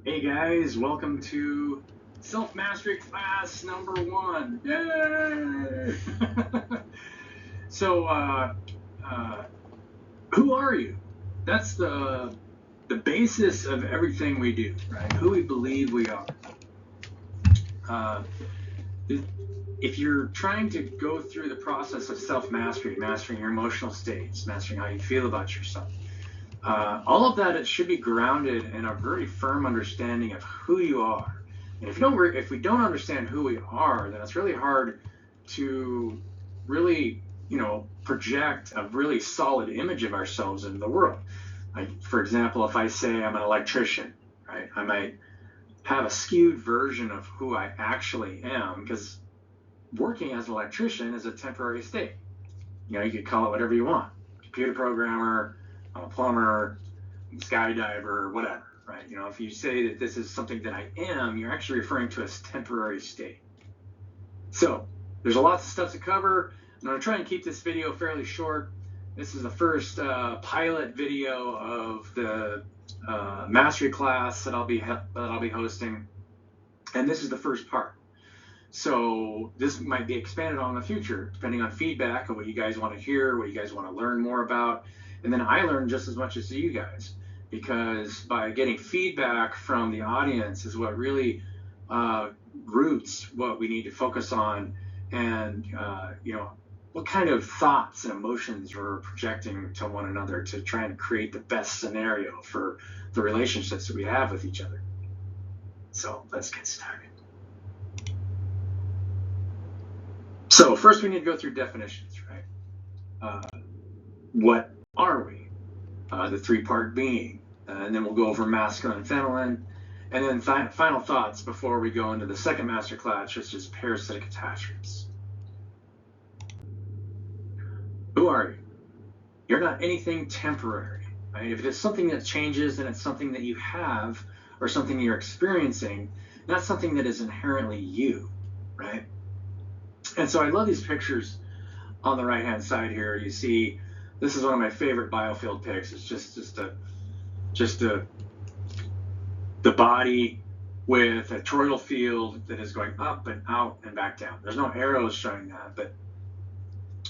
Hey guys, welcome to self-mastery class number 1. Yay! So, who are you? That's the basis of everything we do, right? Who we believe we are. Uh, if you're trying to go through the process of self-mastery, mastering your emotional states, mastering how you feel about yourself, all of that, it should be grounded in a very firm understanding of who you are. And if we don't understand who we are, then it's really hard to really, project a really solid image of ourselves into the world. Like, for example, if I say I'm an electrician, right, I might have a skewed version of who I actually am, because working as an electrician is a temporary state. You could call it whatever you want: computer programmer, I'm a plumber, skydiver, whatever, right? If you say that this is something that I am, you're actually referring to as temporary state. So there's a lot of stuff to cover. I'm going to try and keep this video fairly short. This is the first pilot video of the mastery class that I'll be hosting, and this is the first part. So this might be expanded on in the future, depending on feedback and what you guys want to hear, what you guys want to learn more about. And then I learn just as much as you guys, because by getting feedback from the audience is what really roots what we need to focus on, and what kind of thoughts and emotions we're projecting to one another to try and create the best scenario for the relationships that we have with each other. So let's get started. So first we need to go through definitions, right? What are we? The three-part being. And then we'll go over masculine and feminine. And then final thoughts before we go into the second master class, which is parasitic attachments. Who are you? You're not anything temporary, right? If it's something that changes, then it's something that you have or something you're experiencing, not something that is inherently you, right? And so I love these pictures on the right-hand side here. You see, this is one of my favorite biofield pics. It's just the body with a toroidal field that is going up and out and back down. There's no arrows showing that, but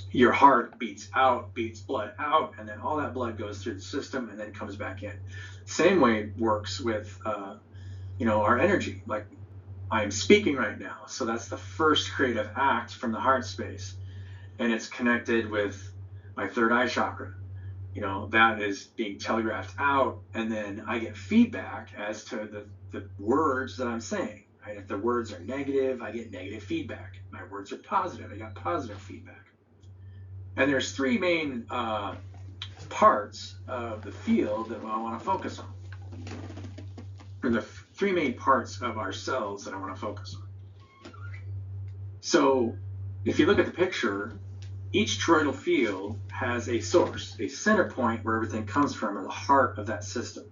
your heart beats blood out, and then all that blood goes through the system and then comes back in. Same way it works with our energy. Like, I'm speaking right now, so that's the first creative act from the heart space, and it's connected with my third eye chakra. That is being telegraphed out, and then I get feedback as to the words that I'm saying, right? If the words are negative, I get negative feedback. My words are positive, I got positive feedback. And there's three main parts of the field that I want to focus on. Or the three main parts of ourselves that I want to focus on. So if you look at the picture, each toroidal field has a source, a center point where everything comes from, or the heart of that system.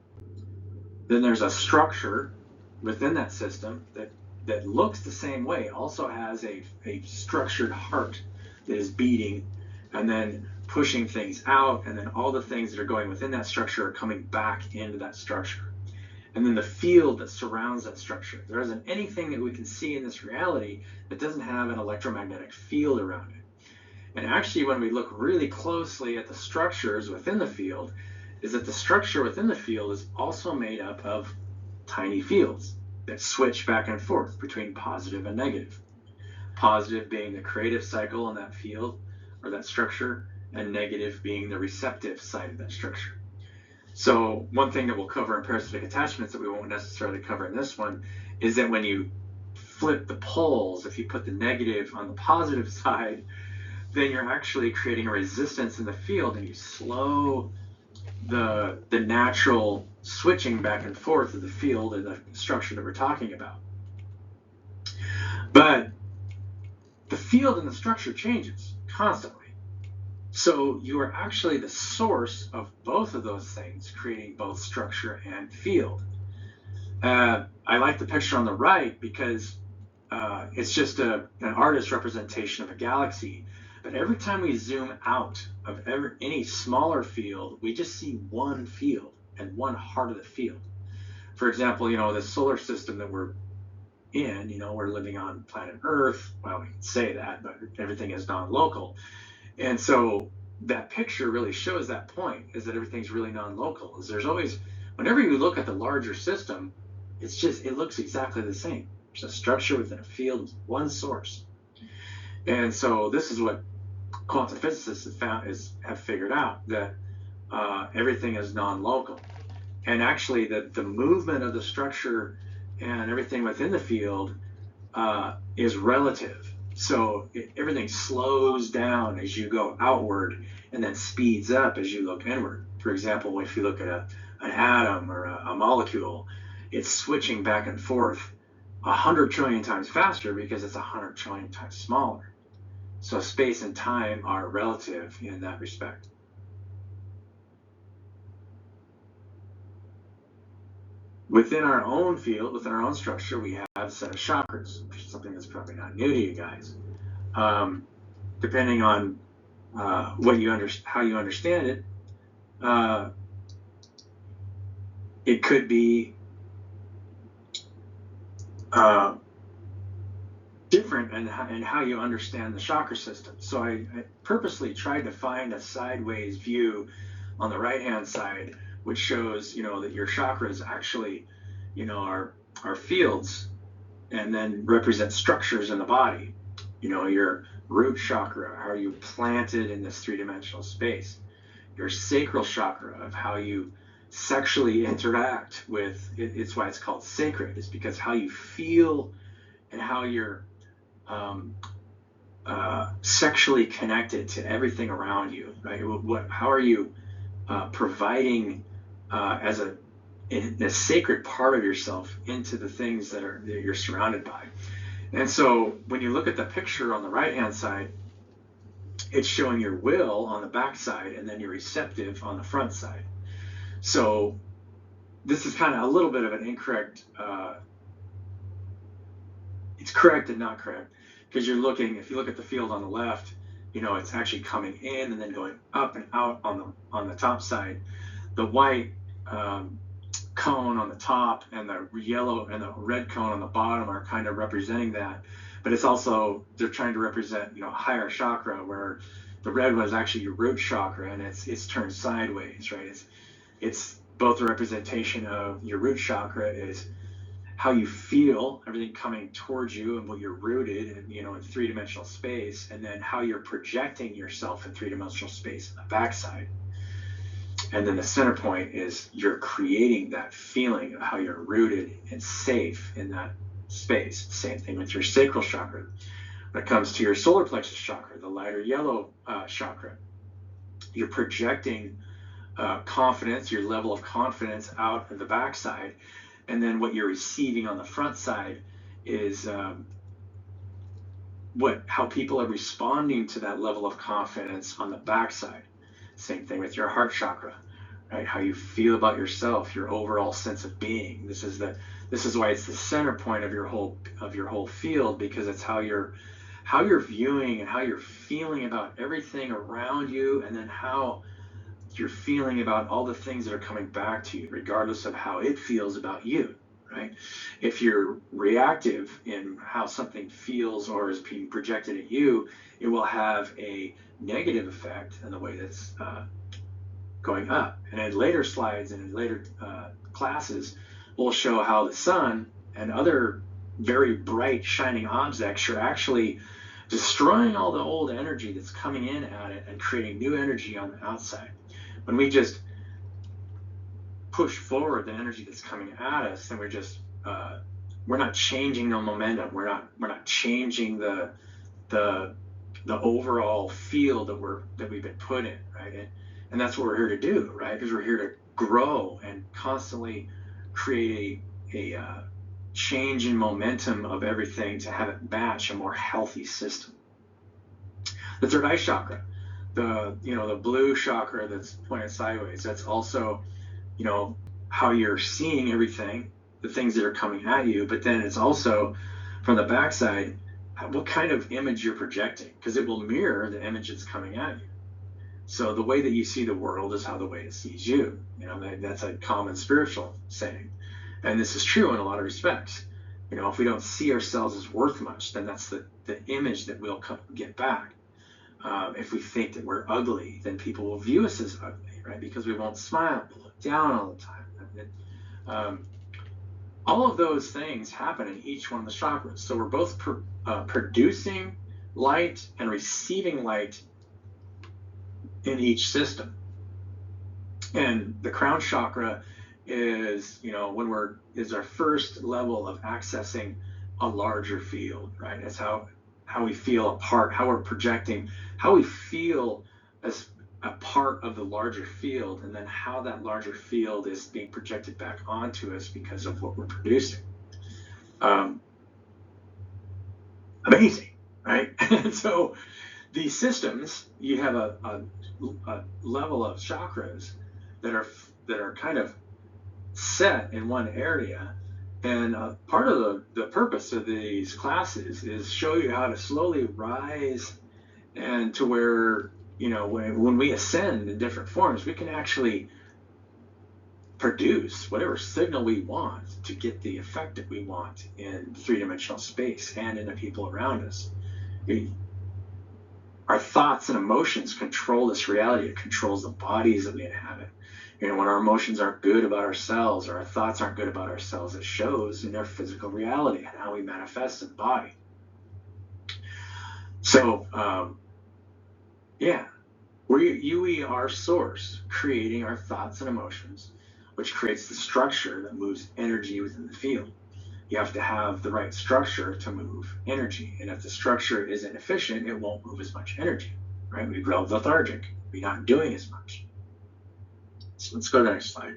Then there's a structure within that system that looks the same way, also has a structured heart that is beating and then pushing things out, and then all the things that are going within that structure are coming back into that structure. And then the field that surrounds that structure. There isn't anything that we can see in this reality that doesn't have an electromagnetic field around it. And actually, when we look really closely at the structures within the field, is that the structure within the field is also made up of tiny fields that switch back and forth between positive and negative. Positive being the creative cycle in that field or that structure, and negative being the receptive side of that structure. So one thing that we'll cover in parasitic attachments that we won't necessarily cover in this one is that when you flip the poles, if you put the negative on the positive side, then you're actually creating a resistance in the field, and you slow the natural switching back and forth of the field and the structure that we're talking about. But the field and the structure changes constantly. So you are actually the source of both of those things, creating both structure and field. I like the picture on the right because it's just an artist's representation of a galaxy. But every time we zoom out of any smaller field, we just see one field and one heart of the field. for example, the solar system that we're in, we're living on planet Earth. Well, we can say that, but everything is non-local. And so that picture really shows that point, is that everything's really non-local. Is there's always, whenever you look at the larger system, it looks exactly the same. There's a structure within a field with one source. And so this is what quantum physicists have figured out, that everything is non-local. And actually the movement of the structure and everything within the field is relative. So everything slows down as you go outward and then speeds up as you look inward. For example, if you look at an atom or a molecule, it's switching back and forth 100 trillion times faster because it's 100 trillion times smaller. So space and time are relative in that respect. Within our own field, within our own structure, we have a set of chakras, which is something that's probably not new to you guys. Depending on how you understand it, it could be different in how you understand the chakra system. So I purposely tried to find a sideways view on the right-hand side, which shows, that your chakras actually, are fields and then represent structures in the body. Your root chakra, how you planted in this three-dimensional space. Your sacral chakra, of how you sexually interact with, it's why it's called sacred, is because how you feel and how you're sexually connected to everything around you, right? How are you providing as a sacred part of yourself into the things that you're surrounded by? And so when you look at the picture on the right-hand side, it's showing your will on the back side and then your receptive on the front side. So this is kind of a little bit of an incorrect, it's correct and not correct, because if you look at the field on the left, it's actually coming in and then going up and out on the top side. The white cone on the top and the yellow and the red cone on the bottom are kind of representing that, but it's also, they're trying to represent higher chakra, where the red one is actually your root chakra, and it's turned sideways, right? It's both a representation of your root chakra is how you feel everything coming towards you and what you're rooted in, in three-dimensional space, and then how you're projecting yourself in three-dimensional space on the backside. And then the center point is you're creating that feeling of how you're rooted and safe in that space. Same thing with your sacral chakra. When it comes to your solar plexus chakra, the lighter yellow chakra, you're projecting confidence, your level of confidence out of the backside. And then what you're receiving on the front side is how people are responding to that level of confidence on the backside. Same thing with your heart chakra, right? How you feel about yourself, your overall sense of being. This is why it's the center point of your whole field, because it's how you're viewing and how you're feeling about everything around you, and then how you're feeling about all the things that are coming back to you, regardless of how it feels about you, right? If you're reactive in how something feels or is being projected at you, it will have a negative effect in the way that's going up. And in later slides and in later classes, we'll show how the sun and other very bright shining objects are actually destroying all the old energy that's coming in at it and creating new energy on the outside. When we just push forward the energy that's coming at us, then we're not changing the momentum. We're not changing the overall field that we've been put in, right? And that's what we're here to do, right? Because we're here to grow and constantly create a change in momentum of everything to have it match a more healthy system. The third eye chakra, the blue chakra that's pointed sideways, that's also, how you're seeing everything, the things that are coming at you, but then it's also from the backside, what kind of image you're projecting, because it will mirror the image that's coming at you. So the way that you see the world is how the way it sees you. That's a common spiritual saying. And this is true in a lot of respects. If we don't see ourselves as worth much, then that's the image that we'll get back. If we think that we're ugly, then people will view us as ugly, right? Because we won't smile, we look down all the time. All of those things happen in each one of the chakras. So we're both producing light and receiving light in each system. And the crown chakra is, is our first level of accessing a larger field, right? It's how we feel a part, how we're projecting, how we feel as a part of the larger field, and then how that larger field is being projected back onto us because of what we're producing. Amazing, right? And so these systems, you have a level of chakras that are kind of set in one area. And part of the purpose of these classes is show you how to slowly rise, and to where, when we ascend in different forms, we can actually produce whatever signal we want to get the effect that we want in three-dimensional space and in the people around us. Our thoughts and emotions control this reality. It controls the bodies that we inhabit. When our emotions aren't good about ourselves, or our thoughts aren't good about ourselves, it shows in our physical reality and how we manifest in the body. So, we are source, creating our thoughts and emotions, which creates the structure that moves energy within the field. You have to have the right structure to move energy. And if the structure isn't efficient, it won't move as much energy, right? We grow lethargic. We're not doing as much. So let's go to the next slide.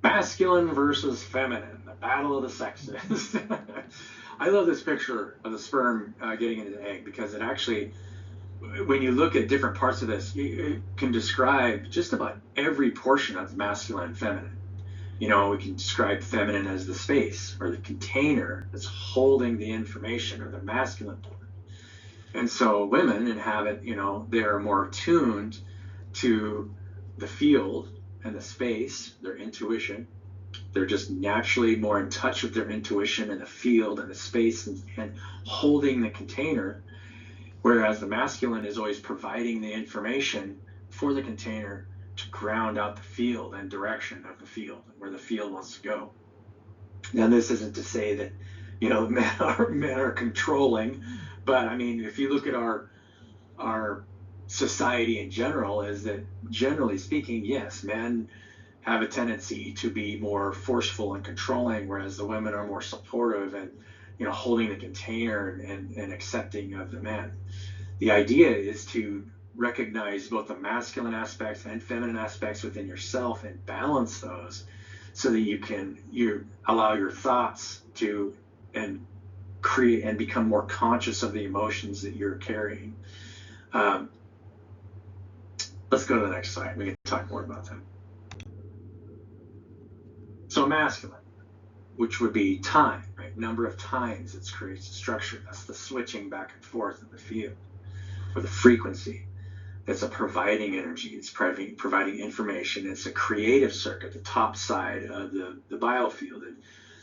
Masculine versus feminine, the battle of the sexes. I love this picture of the sperm getting into the egg, because it actually, when you look at different parts of this, it can describe just about every portion of masculine and feminine. We can describe feminine as the space or the container that's holding the information, or the masculine part. And so women inhabit, they're more attuned to the field and the space, their intuition. They're just naturally more in touch with their intuition and the field and the space, and holding the container. Whereas the masculine is always providing the information for the container to ground out the field and direction of the field, where the field wants to go. Now, this isn't to say that, men are controlling, but I mean, if you look at our society in general, is that generally speaking, yes, men have a tendency to be more forceful and controlling, whereas the women are more supportive and, holding the container and accepting of the men. The idea is to recognize both the masculine aspects and feminine aspects within yourself, and balance those, so that you allow your thoughts to and create and become more conscious of the emotions that you're carrying. Let's go to the next slide. We can talk more about that. So masculine, which would be time, right? Number of times it creates a structure. That's the switching back and forth of the field, or the frequency. That's a providing energy. It's providing information. It's a creative circuit, the top side of the biofield. And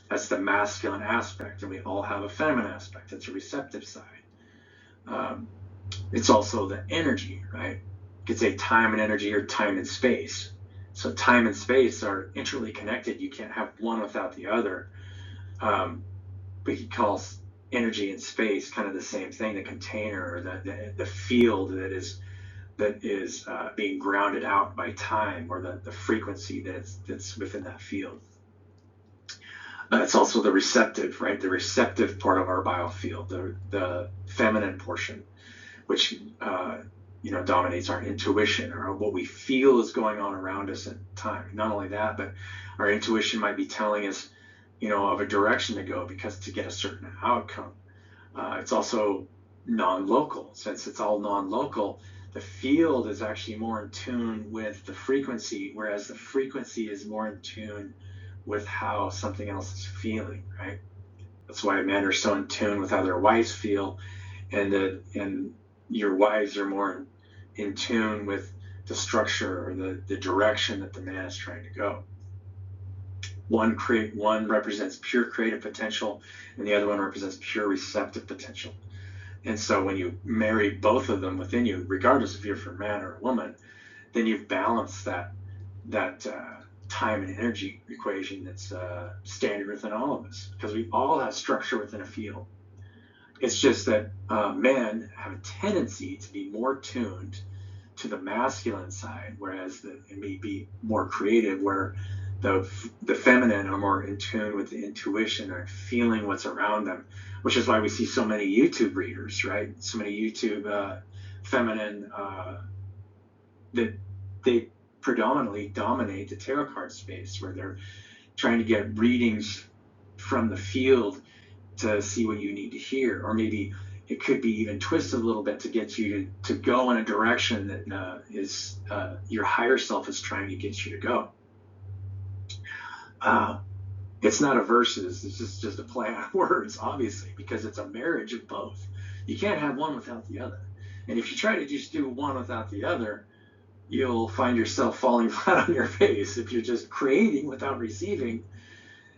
that's the masculine aspect. And we all have a feminine aspect. It's a receptive side. It's also the energy, right? You could say time and energy, or time and space. So time and space are intricately connected. You can't have one without the other. We could call energy and space kind of the same thing, the container, or the field that is being grounded out by time, or the frequency that's within that field. It's also the receptive, right? The receptive part of our biofield, the feminine portion, which dominates our intuition, or what we feel is going on around us at the time. Not only that, but our intuition might be telling us, of a direction to go, because to get a certain outcome. It's also non-local. Since it's all non-local, the field is actually more in tune with the frequency, whereas the frequency is more in tune with how something else is feeling, right? That's why men are so in tune with how their wives feel, and your wives are more in tune with the structure, or the direction that the man is trying to go. One represents pure creative potential, and the other one represents pure receptive potential. And so when you marry both of them within you, regardless if you're for a man or a woman, then you've balanced that time and energy equation that's standard within all of us, because we all have structure within a field. It's just that men have a tendency to be more tuned to the masculine side, whereas it may be more creative, where the feminine are more in tune with the intuition or feeling what's around them, which is why we see so many YouTube readers, right? So many YouTube feminine that they predominantly dominate the tarot card space, where they're trying to get readings from the field to see what you need to hear, or maybe it could be even twisted a little bit to get you to go in a direction that is your higher self is trying to get you to go. It's not a versus, it's just a play on words, obviously, because it's a marriage of both. You can't have one without the other. And if you try to just do one without the other, you'll find yourself falling flat on your face. If you're just creating without receiving,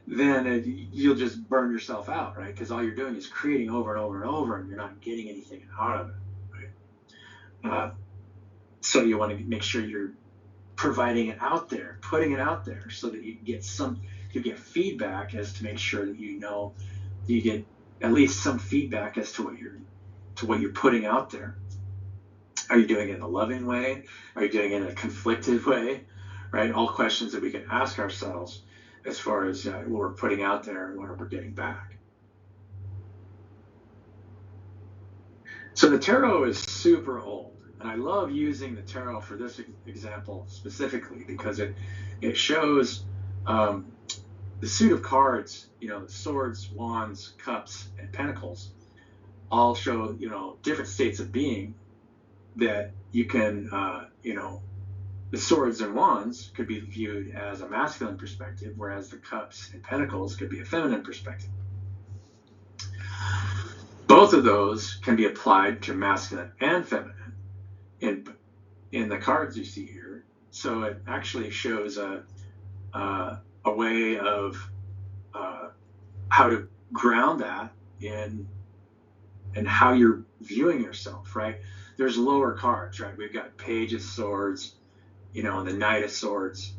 then you'll just burn yourself out, right? Because all you're doing is creating over and over and over, and you're not getting anything out of it, right? So you want to make sure you're providing it out there, putting it out there, so that you get feedback as to make sure that you get at least some feedback as to what you're putting out there. Are you doing it in a loving way? Are you doing it in a conflicted way? Right? All questions that we can ask ourselves as far as what we're putting out there and what we're getting back. So the tarot is super old, and I love using the tarot for this example specifically because it shows the suit of cards, the swords, wands, cups, and pentacles all show, different states of being that you can, the swords and wands could be viewed as a masculine perspective, whereas the cups and pentacles could be a feminine perspective. Both of those can be applied to masculine and feminine in the cards you see here. So it actually shows a way of how to ground that in how you're viewing yourself, right? There's lower cards, right? We've got Page of Swords, and the Knight of Swords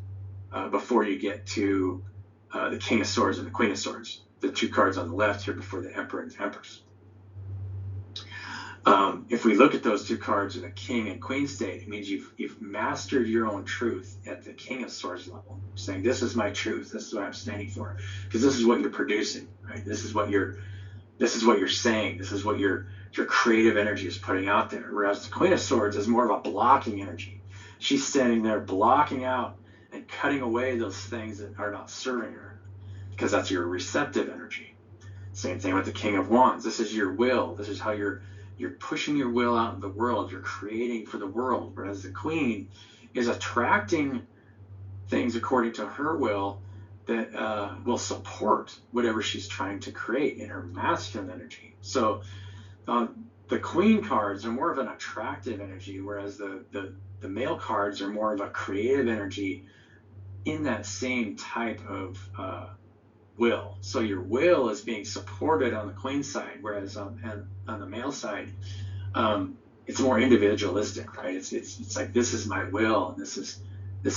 before you get to the King of Swords and the Queen of Swords, the two cards on the left here before the Emperor and the Empress. If we look at those two cards in the King and Queen state, it means you've mastered your own truth at the King of Swords level, saying this is my truth, this is what I'm standing for, because this is what you're producing, right? This is what you're saying, this is what your creative energy is putting out there. Whereas the Queen of Swords is more of a blocking energy. She's standing there blocking out and cutting away those things that are not serving her, because that's your receptive energy. Same thing with the King of Wands. This is your will. This is how you're pushing your will out in the world. You're creating for the world. Whereas the Queen is attracting things according to her will that will support whatever she's trying to create in her masculine energy. So the Queen cards are more of an attractive energy, whereas the male cards are more of a creative energy in that same type of will. So your will is being supported on the Queen side, whereas on the male side, it's more individualistic, right? It's like, this is my will, and this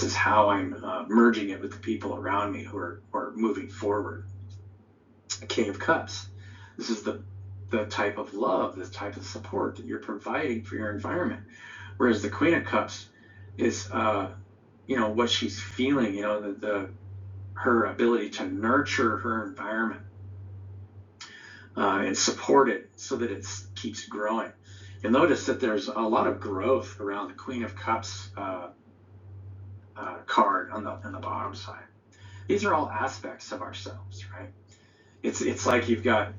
is how I'm merging it with the people around me who are moving forward. King of Cups. This is the type of love, the type of support that you're providing for your environment. Whereas the Queen of Cups is, what she's feeling, her ability to nurture her environment and support it so that it keeps growing. You'll notice that there's a lot of growth around the Queen of Cups card on the bottom side. These are all aspects of ourselves, right? It's like you've got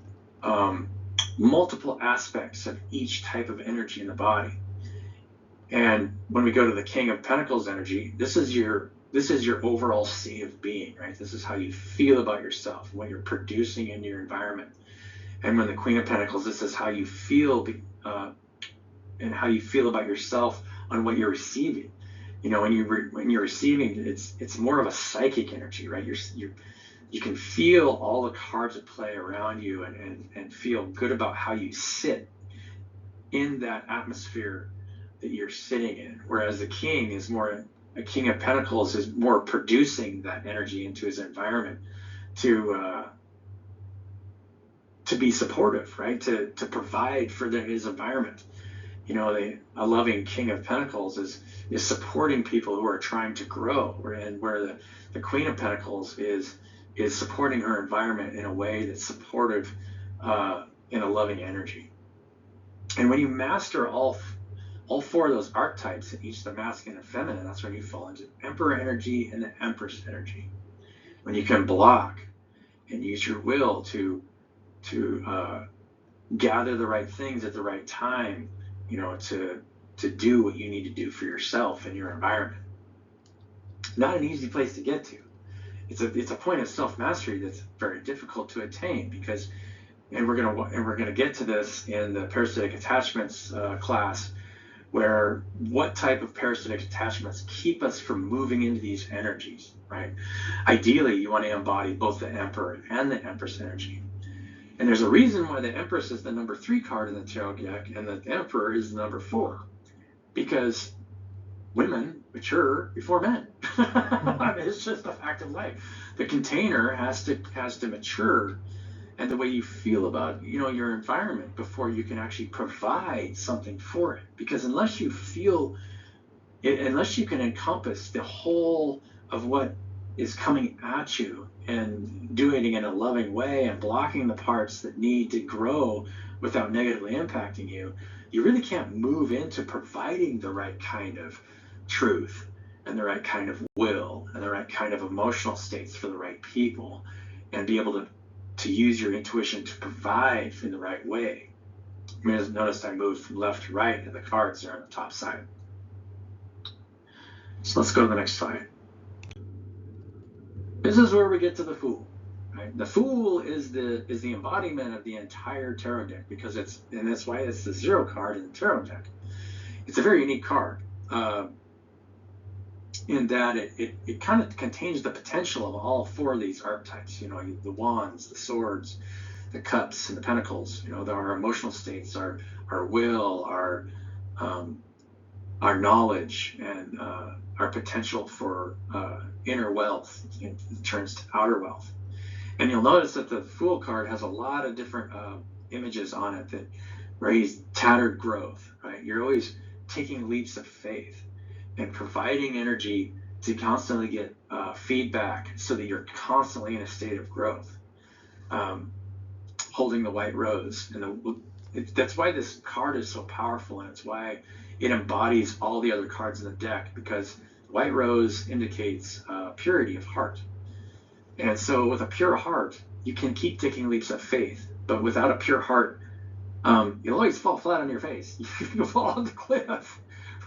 multiple aspects of each type of energy in the body. And when we go to the King of Pentacles energy, this is your overall state of being, right? This is how you feel about yourself, what you're producing in your environment. And when the Queen of Pentacles, this is how you feel and how you feel about yourself on what you're receiving. You know, when you're receiving, it's more of a psychic energy, right? You can feel all the cards at play around you, and feel good about how you sit in that atmosphere that you're sitting in. Whereas the king is more, a king of pentacles is more producing that energy into his environment to be supportive, right? To provide for his environment. You know, a loving king of pentacles is supporting people who are trying to grow, and where the queen of pentacles is supporting her environment in a way that's supportive, in a loving energy. And when you master all four of those archetypes, each the masculine and feminine, that's when you fall into emperor energy and the empress energy. When you can block and use your will to gather the right things at the right time, you know, to do what you need to do for yourself and your environment. Not an easy place to get to. It's a point of self-mastery that's very difficult to attain, because, and we're gonna get to this in the parasitic attachments class, where what type of parasitic attachments keep us from moving into these energies, right? Ideally, you want to embody both the emperor and the empress energy. And there's a reason why the Empress is the number 3 card in the tarot deck and the Emperor is the number 4. Because women mature before men. I mean, it's just a fact of life. The container has to mature, and the way you feel about, you know, your environment before you can actually provide something for it. Because unless you can encompass the whole of what is coming at you, and doing it in a loving way and blocking the parts that need to grow without negatively impacting you, you really can't move into providing the right kind of truth and the right kind of will and the right kind of emotional states for the right people, and be able to use your intuition to provide in the right way. You may have noticed I moved from left to right, and the cards are on the top side. So let's go to the next slide. This is where we get to the Fool. Right? The Fool is the embodiment of the entire tarot deck, because that's why it's the 0 card in the tarot deck. It's a very unique card, in that it kind of contains the potential of all 4 of these archetypes. You know, the wands, the swords, the cups, and the pentacles. You know, our emotional states, our will, our knowledge, and our potential for inner wealth in turns to outer wealth. And you'll notice that the Fool card has a lot of different images on it that raise tattered growth, right? You're always taking leaps of faith and providing energy to constantly get feedback, so that you're constantly in a state of growth. Holding the white rose, and that's why this card is so powerful, and it's why it embodies all the other cards in the deck, because white rose indicates purity of heart. And so with a pure heart, you can keep taking leaps of faith. But without a pure heart, you'll always fall flat on your face. You'll fall off the cliff,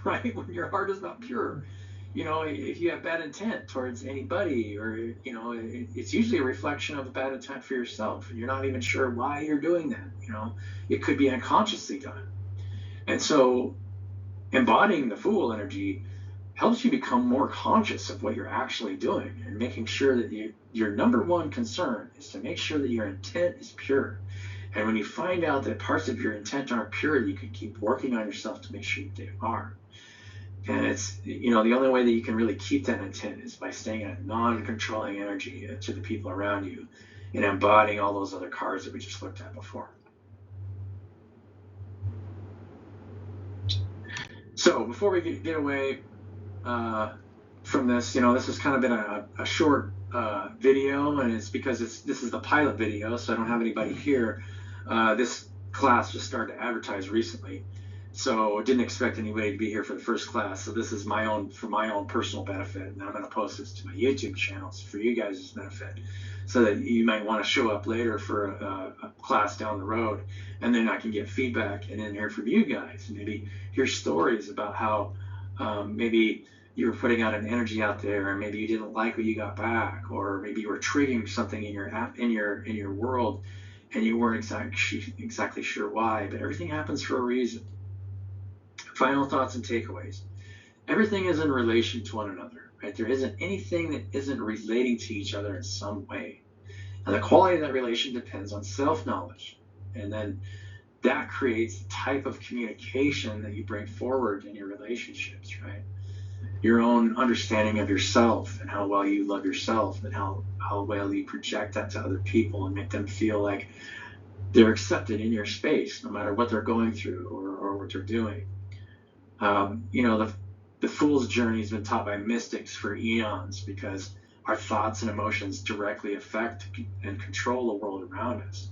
right? When your heart is not pure. You know, if you have bad intent towards anybody, or, you know, it's usually a reflection of a bad intent for yourself. You're not even sure why you're doing that. You know, it could be unconsciously done. And so embodying the Fool energy helps you become more conscious of what you're actually doing, and making sure that your number one concern is to make sure that your intent is pure. And when you find out that parts of your intent aren't pure, you can keep working on yourself to make sure that they are. And it's, you know, the only way that you can really keep that intent is by staying in a non-controlling energy to the people around you, and embodying all those other cards that we just looked at before. So before we get away from this, you know, this has kind of been a short video, and it's because this is the pilot video, so I don't have anybody here. This class just started to advertise recently, so didn't expect anybody to be here for the first class. So this is for my own personal benefit, and I'm going to post this to my YouTube channels for you guys' benefit, so that you might want to show up later for a class down the road, and then I can get feedback and then hear from you guys, and maybe hear stories about how maybe you were putting out an energy out there, and maybe you didn't like what you got back, or maybe you were triggering something in your world, and you weren't exactly sure why. But everything happens for a reason. Final thoughts and takeaways. Everything is in relation to one another, right? There isn't anything that isn't relating to each other in some way. And the quality of that relation depends on self-knowledge. And then that creates the type of communication that you bring forward in your relationships, right? Your own understanding of yourself and how well you love yourself and how well you project that to other people and make them feel like they're accepted in your space, no matter what they're going through or what they're doing. The fool's journey has been taught by mystics for eons because our thoughts and emotions directly affect and control the world around us.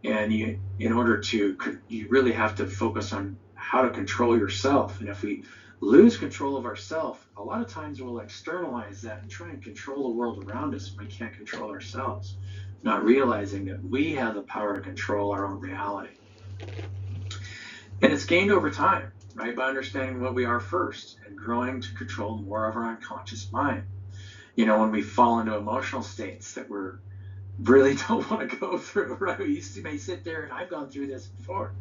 And in order to, you really have to focus on how to control yourself. And if we lose control of ourselves, a lot of times we'll externalize that and try and control the world around us when we can't control ourselves, not realizing that we have the power to control our own reality. And it's gained over time, right, by understanding what we are first and growing to control more of our unconscious mind. When we fall into emotional states that we're really don't want to go through, right? You may sit there, and I've gone through this before,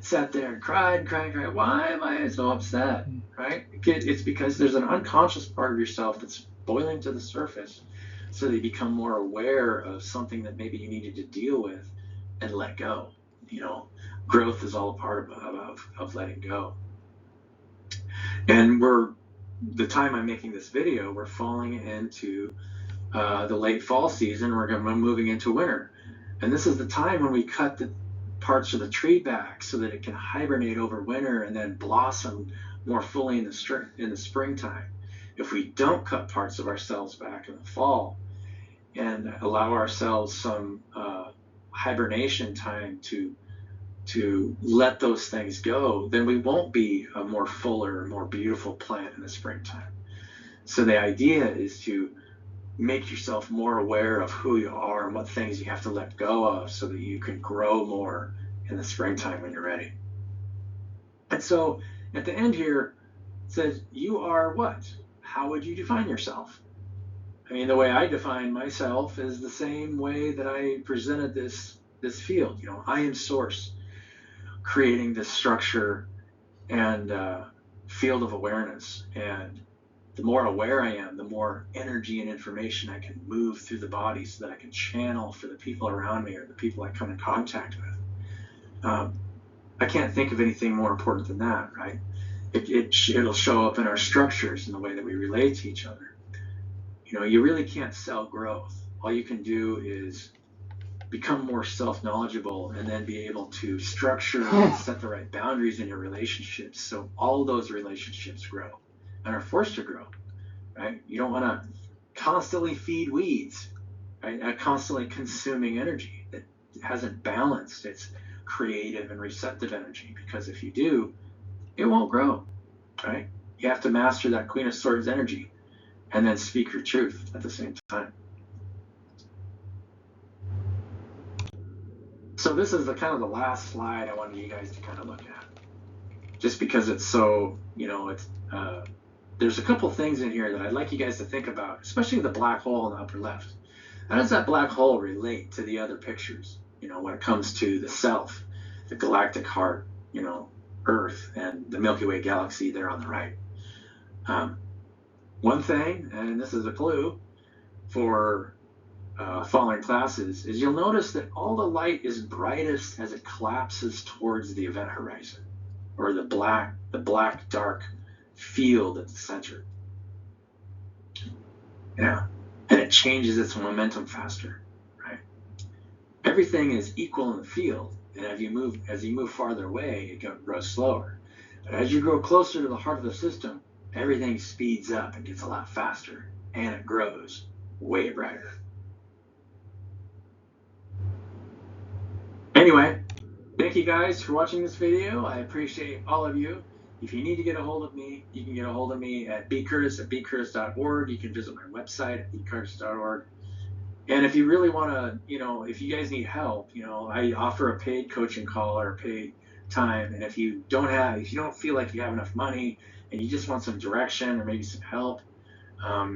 sat there and cried. Why am I so upset, right? It's because there's an unconscious part of yourself that's boiling to the surface, so that you become more aware of something that maybe you needed to deal with and let go. Growth is all a part of letting go. And the time I'm making this video, we're falling into the late fall season. We're moving into winter. And this is the time when we cut the parts of the tree back so that it can hibernate over winter and then blossom more fully in the springtime. If we don't cut parts of ourselves back in the fall and allow ourselves some hibernation time to let those things go, then we won't be a more fuller, more beautiful plant in the springtime. So the idea is to make yourself more aware of who you are and what things you have to let go of so that you can grow more in the springtime when you're ready. And so at the end here, it says, you are what? How would you define yourself? I mean, the way I define myself is the same way that I presented this field. I am source, creating this structure and field of awareness. And the more aware I am, the more energy and information I can move through the body so that I can channel for the people around me or the people I come in contact with. I can't think of anything more important than that, right? It'll show up in our structures and the way that we relate to each other. You really can't sell growth. All you can do is become more self-knowledgeable and then be able to structure and set the right boundaries in your relationships so all those relationships grow and are forced to grow, right? You don't want to constantly feed weeds, right? Constantly consuming energy that hasn't balanced its creative and receptive energy, because if you do, it won't grow, right? You have to master that Queen of Swords energy and then speak your truth at the same time. So this is the last slide I wanted you guys to kind of look at, just because it's so, there's a couple things in here that I'd like you guys to think about, especially the black hole in the upper left. How does that black hole relate to the other pictures, when it comes to the self, the galactic heart, Earth, and the Milky Way galaxy there on the right? One thing, and this is a clue for following classes, is you'll notice that all the light is brightest as it collapses towards the event horizon, or the black dark field at the center. Yeah, and it changes its momentum faster, right? Everything is equal in the field, and as you move farther away, it grows slower. But as you grow closer to the heart of the system, everything speeds up and gets a lot faster, and it grows way brighter. Anyway, thank you guys for watching this video. I appreciate all of you. If you need to get a hold of me, you can get a hold of me at bcurtis@bcurtis.org. You can visit my website at bcurtis.org. And if you really want to, if you guys need help, I offer a paid coaching call or a paid time. And if you don't feel like you have enough money and you just want some direction or maybe some help,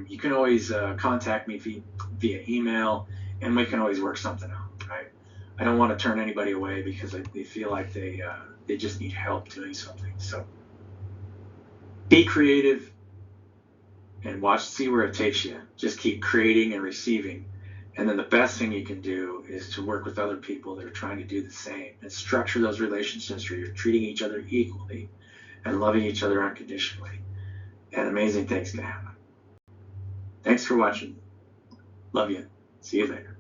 you can always contact me via email, and we can always work something out, right? I don't want to turn anybody away because they feel like they just need help doing something. So Be creative and see where it takes you. Just keep creating and receiving. And then the best thing you can do is to work with other people that are trying to do the same and structure those relationships where you're treating each other equally and loving each other unconditionally. And amazing things can happen. Thanks for watching. Love you. See you later.